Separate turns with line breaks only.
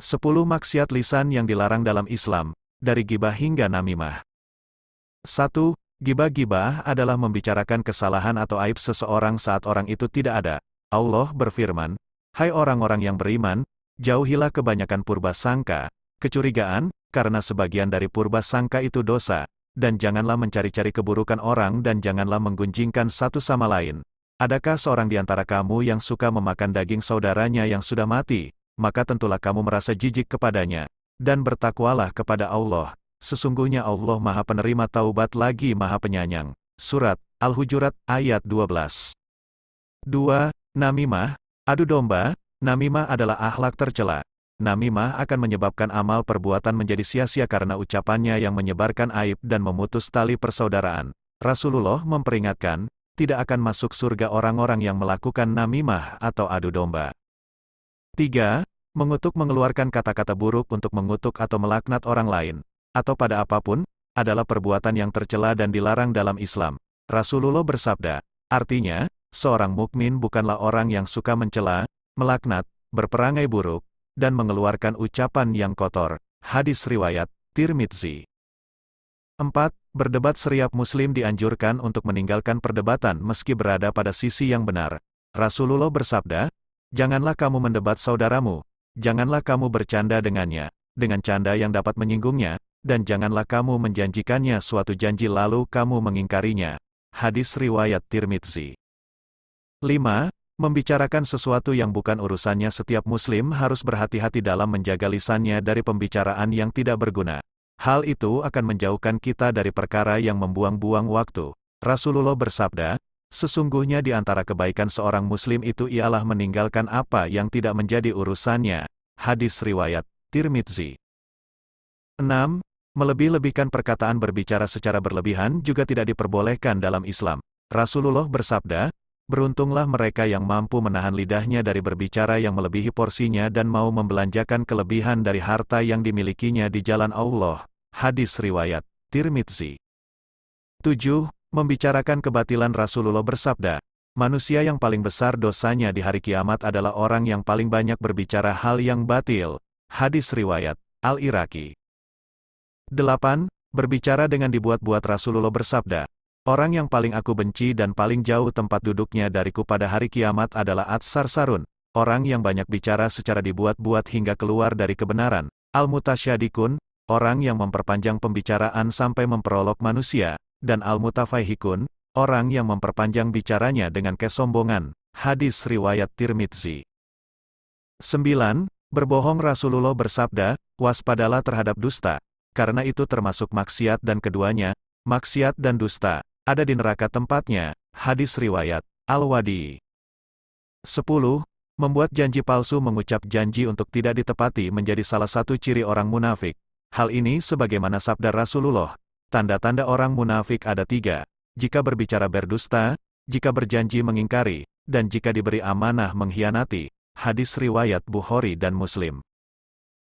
10 maksiat lisan yang dilarang dalam Islam, dari gibah hingga namimah. 1. Gibah-gibah adalah membicarakan kesalahan atau aib seseorang saat orang itu tidak ada. Allah berfirman, "Hai orang-orang yang beriman, jauhilah kebanyakan purba sangka, kecurigaan, karena sebagian dari purba sangka itu dosa, dan janganlah mencari-cari keburukan orang dan janganlah menggunjingkan satu sama lain. Adakah seorang di antara kamu yang suka memakan daging saudaranya yang sudah mati? Maka tentulah kamu merasa jijik kepadanya, dan bertakwalah kepada Allah. Sesungguhnya Allah Maha Penerima Taubat lagi Maha Penyayang." Surat Al-Hujurat ayat 12. 2. Namimah, adu domba. Namimah adalah akhlak tercela. Namimah akan menyebabkan amal perbuatan menjadi sia-sia karena ucapannya yang menyebarkan aib dan memutus tali persaudaraan. Rasulullah memperingatkan, tidak akan masuk surga orang-orang yang melakukan namimah atau adu domba. 3. Mengutuk mengeluarkan kata-kata buruk untuk mengutuk atau melaknat orang lain, atau pada apapun, adalah perbuatan yang tercela dan dilarang dalam Islam. Rasulullah bersabda, artinya, seorang mukmin bukanlah orang yang suka mencela, melaknat, berperangai buruk, dan mengeluarkan ucapan yang kotor. Hadis riwayat Tirmidzi. 4. Berdebat seriap muslim dianjurkan untuk meninggalkan perdebatan meski berada pada sisi yang benar. Rasulullah bersabda, janganlah kamu mendebat saudaramu, janganlah kamu bercanda dengannya, dengan canda yang dapat menyinggungnya, dan janganlah kamu menjanjikannya suatu janji lalu kamu mengingkarinya. Hadis riwayat Tirmidzi. 5. Membicarakan sesuatu yang bukan urusannya. Setiap muslim harus berhati-hati dalam menjaga lisannya dari pembicaraan yang tidak berguna. Hal itu akan menjauhkan kita dari perkara yang membuang-buang waktu. Rasulullah bersabda, sesungguhnya di antara kebaikan seorang muslim itu ialah meninggalkan apa yang tidak menjadi urusannya. Hadis riwayat Tirmidzi. 6. Melebih-lebihkan perkataan. Berbicara secara berlebihan juga tidak diperbolehkan dalam Islam. Rasulullah bersabda, beruntunglah mereka yang mampu menahan lidahnya dari berbicara yang melebihi porsinya dan mau membelanjakan kelebihan dari harta yang dimilikinya di jalan Allah. Hadis riwayat Tirmidzi. 7. Membicarakan kebatilan. Rasulullah bersabda, manusia yang paling besar dosanya di hari kiamat adalah orang yang paling banyak berbicara hal yang batil. Hadis riwayat Al-Iraqi. 8. Berbicara dengan dibuat-buat. Rasulullah bersabda, orang yang paling aku benci dan paling jauh tempat duduknya dariku pada hari kiamat adalah Ats-Sarsarun, orang yang banyak bicara secara dibuat-buat hingga keluar dari kebenaran. Al-Mutasyadikun, orang yang memperpanjang pembicaraan sampai memperolok manusia, dan Al-Mutafaihikun, orang yang memperpanjang bicaranya dengan kesombongan. Hadis riwayat Tirmidzi. 9. Berbohong. Rasulullah bersabda, waspadalah terhadap dusta, karena itu termasuk maksiat dan keduanya, maksiat dan dusta, ada di neraka tempatnya. Hadis riwayat Al-Wadi. 10. Membuat janji palsu. Mengucap janji untuk tidak ditepati menjadi salah satu ciri orang munafik. Hal ini sebagaimana sabda Rasulullah, tanda-tanda orang munafik ada 3, jika berbicara berdusta, jika berjanji mengingkari, dan jika diberi amanah mengkhianati. Hadis riwayat Bukhari dan Muslim.